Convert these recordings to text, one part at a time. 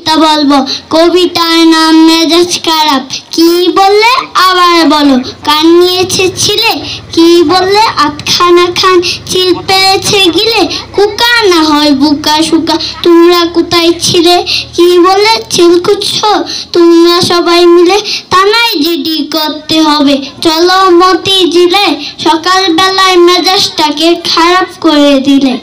কবিতা বলবো। কবিতার নাম মেজাজ খারাপ। কি বললে আবার বলো। কান নিয়েছে ছিলে, কি বললে আটখানা খান চিল পেরেছে গিলে। কুকা না হয় বুকা সুকা, তোমরা কোথায় ছিলে? কি বললে চিল খুঁজছো তোমরা সবাই মিলে। থানায় জিডি করতে হবে, চলো মতি জিলে। সকাল বেলায় মেজাজটাকে খারাপ করে দিলে।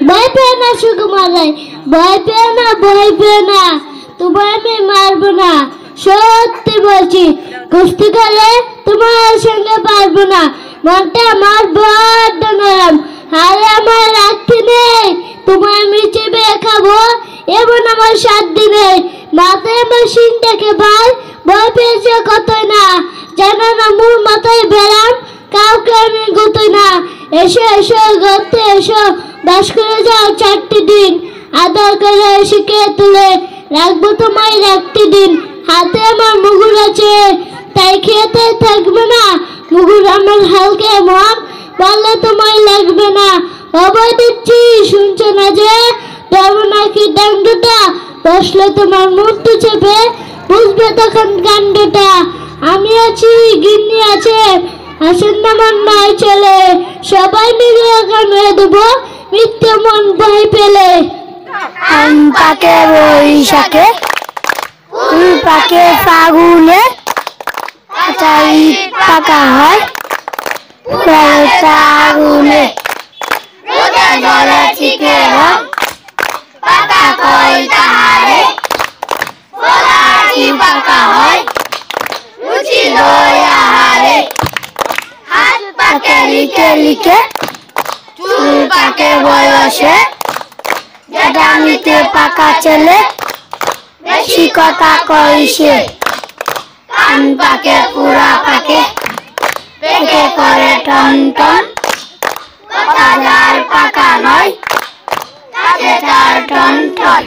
ভয় পেও না সুকুমারাই, ভয় পেও না, ভয় পেও না, তোমার আমি মারবো না। সত্যি বলছি, কুস্তি খেলে তোমার সঙ্গে পারবো না। মনটা আমার বড্ড নরম, হারে আমার রাখতে নেই। তোমার আমি চেপে খাবো এমন আমার সাধ্য নেই। মাথায় আমার সিংটাকে ভাই, ভয় পেয়েছে কতই না। জানো না মোর মাথায় বেড়াম, কাউকে আমি গুতোই না। এসো এসো গর্তে এসো, বাস করে যাও 4টি দিন। আদর করে শিখে তুলে রাখবো তোমায় রাখতে দিন। হাতে আমার মুগুর আছে, তাই খেতে থাকবে না। মুগুর আমার হালকা মন, বললে তোমায় লাগবে না। অবয় দিচ্ছি শুনছো না যে, ধর্ম নাকি দণ্ডটা। বসলে তোমার মূর্তি চেপে, বুঝবে তখন কাণ্ডটা। আমি আছি, গিন্নি আছে, আসেন না মন নাই চলে। সবাই মিলে কামড়ে দেবো মিথ্যে মন ভয় পেলে। আম পাকে বৈশাখে, ফুল পাকে ফাগুনে, কাঁচা ইট পাকা হয় আগুনে। রোদে জলে চিকে রং, পাতা কই তাহারে, ফলাটি পাকা হয় রুচি দই আহারে। হাত পাকে লিখে লিখে, চুল পাকে বয়সে, জানিতে পাকা ছেলে বেশি কথা কইছে। কান পাকে পুরা পাকে, পেকে করে টন টন, কথা যার পাকা নয় কাজে তার টন টন।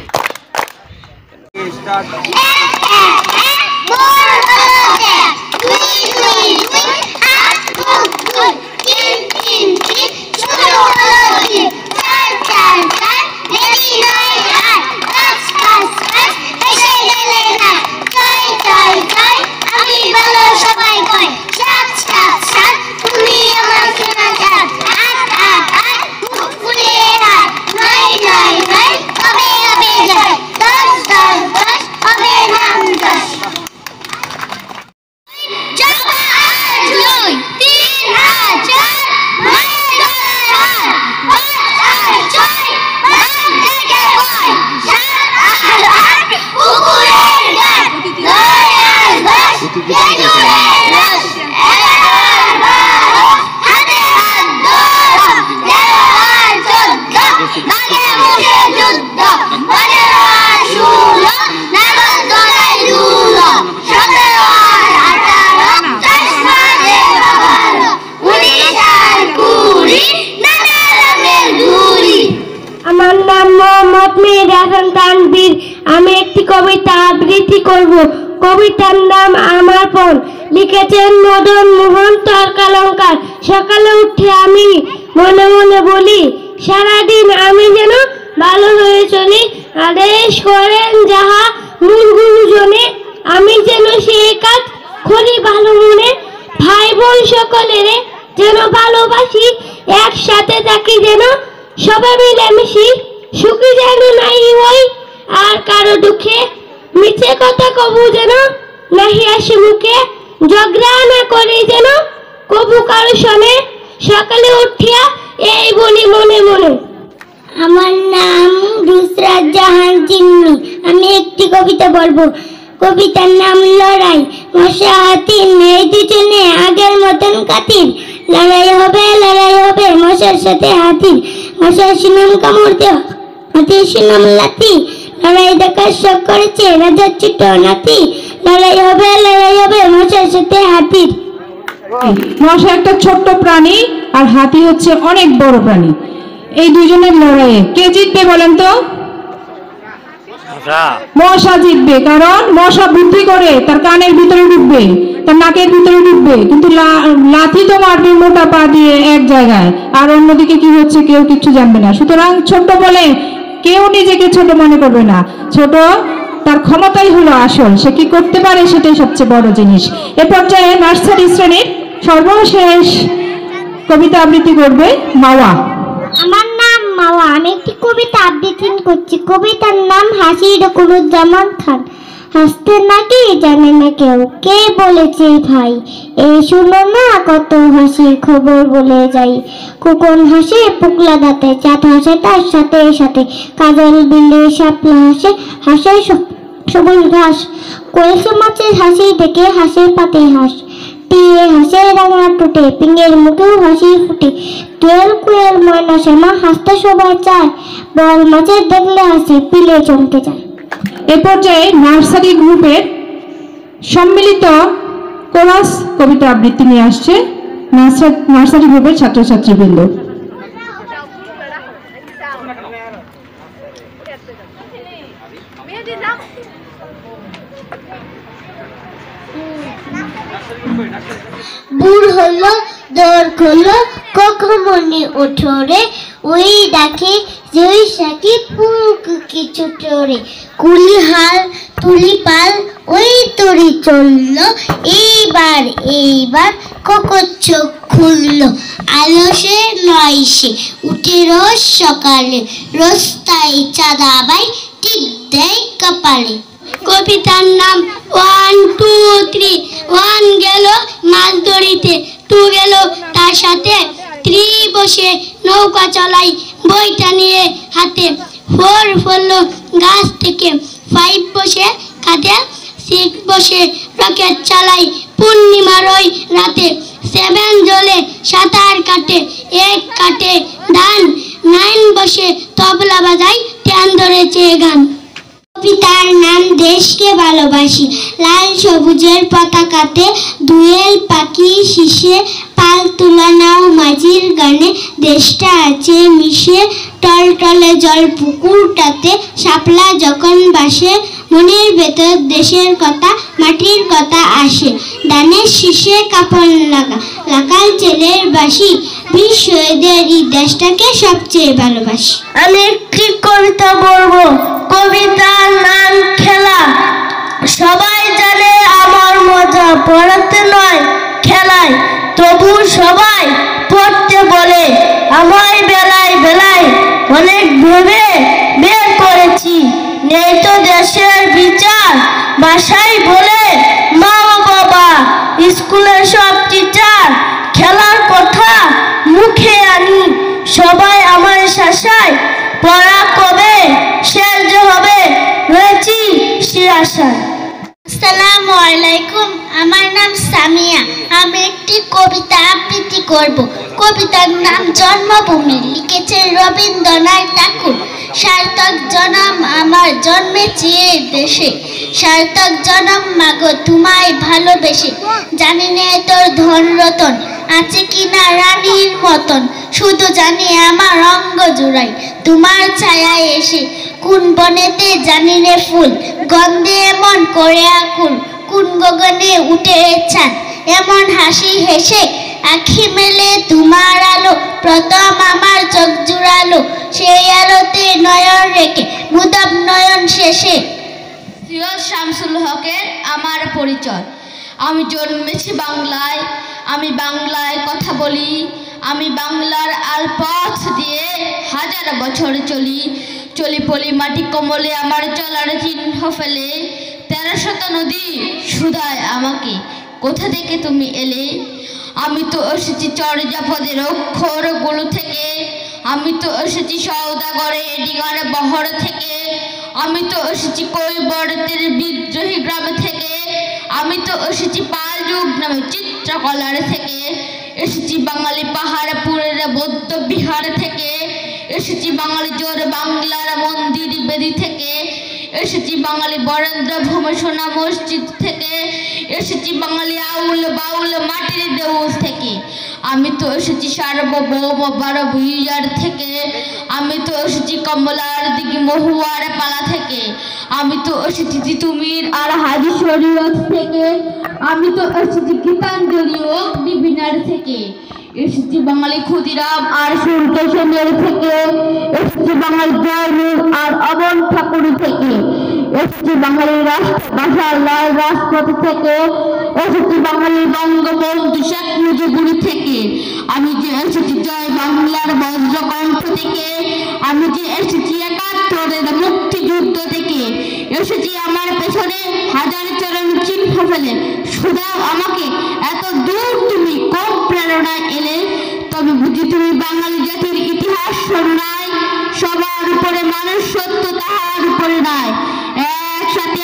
আমার নাম মোহাম্মদ মিরাজন তানভীর। আমি একটি কবিতা আবৃত্তি করব। কবিতার নাম আমার পণ। লিখেছেন মদন মোহন তর্কালঙ্কার। সকালে উঠে আমি মনে মনে বলি, সারাদিন আমি যেন ভালো হয়ে চলি। আদেশ করেন যাহা মূল গুরুজনে, আমি যেন সেই কাজ করি ভালো মনে। ভাই বোন সকলের যেন ভালোবাসি, একসাথে থাকি যেন সবাই মিলেমিশি। সুখী যেন নাই হই আর কারো দুঃখে, মিছে কথা কবু যেন নাহি আসে মুখে। ঝগড়া না করি যেন কবু কারো শোনে, সকালে উঠিয়া এই বলি মনে মনে। আমার নাম রুসরাত জাহান জিন্নি। আমি একটি কবিতা বলবো। কবিতার নাম লড়াই। মশা হাতি নেই দুজনে আগের মতন কাতির। লড়াই হবে মশার সাথে হাতির। মশার সিনাম কামড় দেওয়া, হাতির সিনাম লাতি। লড়াই দেখার শখ করেছে রাজার ছোট নাতি। লড়াই হবে মশার সাথে হাতির। মশা একটা ছোট্ট প্রাণী আর হাতি হচ্ছে অনেক বড় প্রাণী। এই দুজনের লড়াইয়ে কে জিতবে বলেন তো? মশা জিতবে, কারণ মশা বুদ্ধি করে তার কানের ভিতরে ঢুকবে, তার নাকের ভিতরে ঢুকবে, কিন্তু লাথি তো মারবে মোটা পা দিয়ে এক জায়গায়, আর অন্যদিকে কি হচ্ছে কেউ কিছু জানবে না। সুতরাং ছোট্ট বলে কেউ নিজেকে ছোট মনে করবে না। ছোট তার ক্ষমতাই হলো আসল, সে কি করতে পারে সেটাই সবচেয়ে বড় জিনিস। এ পর্যায়ে নার্সারি শ্রেণীর সর্বশেষ কবিতা আবৃত্তি করবে মাওয়া। আমার নাম মাওয়া, আমি একটি কবিতা আবৃত্তি করছি। কবিতার নাম হাসি রকুনুজ্জামান খান। হাসতে নাকি জানে না কেউ, কে বলেছে ভাই, এই শুনো না কত হাসির খবর বলে যাই। খোকন হাসে পুকলা দাঁতে, চাঁদ হাসে তার সাথে সাথে, কাজল বিলে শাপলা হাসে, হাসে সবুজ ঘাস। কলসি মাছের হাসি দেখে হাসে পাতে হাঁস, টিয়ে হাসে রাঙা টুটে, পিঙের মুখেও হাসি ফুটে। দোয়েল কোয়েল ময়না শ্যামা হাসতে সবাই চায়, বল মাছের দেখলে হাসি পিলে চমকে যায়। এ পর্যায়ে নার্সারি গ্রুপের সম্মিলিত কোরাস কবিতা আবৃত্তি নিয়ে আসছে নার্সারি গ্রুপের ছাত্রছাত্রীবৃন্দ। বুড় হলো দৌড় খোলো কখমনি ওঠরে, ওই ডাকে জয় সাকি পুক কিছু চোরে। কুলি হাল তুলি পাল ওই তরি চললো, এইবার কোকর চোখ খুললো। আলো সে নয় সে উঠে রোজ সকালে, রোজ তাই চাঁদাবাই টিপ দেয় কপালে। কবিতার নাম 1 2 3। 1 গেল মাছ ধরিতে, 2 গেল তার সাথে, 3 বসে নৌকা চালাই বইটা নিয়ে হাতে, 4 পড়লো গাছ থেকে, 5 বসে খাতে, 6 বসে রকেট চালাই পূর্ণিমার ওই রাতে, 7 জলে সাঁতার কাটে, 8 কাটে ধান, 9 বসে তবলা বাজাই, 10 ধরেছে গান। কবিতার নাম দেশকে ভালোবাসি। লাল সবুজের পতাকাতে দুয়েল পাখি শীষে, পাল তুলা নাও মাঝির গানে, দেশটা আছে মিশে। টলটলে জল পুকুরটাতে শাপলা যখন বাসে, মনের ভেতর দেশের কথা মাটির কথা আসে। ধানের শীষে কাপড় লাগা লাগাল ছেলের বাসি, বীর শহীদের এই দেশটাকে সবচেয়ে ভালোবাসি। আমি একটি কবিতা বলবো। কবিতার নাম খেলা। সবাই জানে আমার মজা পড়াতে নয় খেলায়, তবু সবাই পড়তে বলে আমায় বেলায় বেলায়। অনেক ভেবে বের করেছি, নেই তো দেশের বিচার, বাসায় বলে মা বাবা, স্কুলের সব টিচার। খেলার কথা মুখে আনি সবাই আমার শাসায়, পড়া কবে শেষ যে হবে রয়েছি সে আশায়। আসসালামু আলাইকুম, আমার নাম সামিয়া, আমি একটি কবিতা আবৃত্তি করব। কবিতার নাম জন্মভূমি, লিখেছেন রবীন্দ্রনাথ ঠাকুর। সার্থক জনম আমার জন্মেছি এই দেশে, সার্থক জনম মাগো তোমায় ভালোবেসে। জানি না তোর ধন রতন আছে কিনা রানীর মতন, শুধু জানি আমার অঙ্গ জুড়াই তোমার ছায়ায় এসে। কোন বনেতে জানি রে ফুল গন্ধে এমন করে আকুল, কোন গগনে উঠে চাঁদ এমন হাসি হেসে। আখি মেলে তোমার আলো প্রথম আমার চোখ জুড়ালো, সেই আলোতে নয়ন রেখে মুদাব নয়ন শেষে। সৈয়দ শামসুল হকের আমার পরিচয়। আমি জন্মেছি বাংলায়, আমি বাংলায় কথা বলি, আমি বাংলার আলপথ দিয়ে হাজার বছর চলি। চলি পলি মাটি কোমলে আমার চলার চিহ্ন ফেলে, 1300 নদী শুধায় আমাকে কোথা থেকে তুমি এলে। আমি তো এসেছি চর্যাপদের অক্ষরগুলো থেকে, আমি তো এসেছি সওদাগরে ডিঙার বহর থেকে, আমি তো এসেছি কৈবর্তের বিদ্রোহী গ্রাম থেকে, আমি তো এসেছি পাল যুগ নামে চিত্রকলার থেকে, এসেছি বাঙালি পাহাড়পুরের বৌদ্ধ বিহার থেকে, এসেছি বাঙালি জোর বাংলার মন্দির বেদি থেকে, এসেছি বাঙালি বরেন্দ্র ভূমি সোনা মসজিদ থেকে, এসেছি বাঙালি আউল বাউল মাটির দেউল থেকে, আমি তো এসেছি সার্বভৌম 12 ভুইয়ার থেকে, আমি তো এসেছি কমলার দিকে মহুয়ার পালা থেকে, আমি তো এসেছি তিতুমির আর হাজি শরীয়ত থেকে, আমি তো এসেছি গীতাঞ্জলি অগ্নিবীণার থেকে, এসেছি বাঙালি ক্ষুদিরাম আর সুরকেশনের থেকে, এসেছি বাঙালি জয়নুর আর অবন ঠাকুর থেকে, এসেছি বাঙালি রাষ্ট্রভাষা লাল রাজপথ থেকে, এসেছি বাঙালি বঙ্গবন্ধু শেখ মুজিবুর থেকে, আমি যে এসেছি জয় বাংলার বজ্রকণ্ঠ থেকে, আমি যে এসেছি ৭১-এর মুক্তিযুদ্ধ থেকে, এসেছি আমার পেছনে হাজার চরণ চিহ্ন ফেলে, শুধাও আমাকে এত দূর তুমি কোন প্রেরণায় এলে, তবে বুঝি তুমি বাঙালি জাতির ইতিহাস শোনো নাই, সবার উপরে মানুষ সত্য তাহার উপরে নাই, একসাথে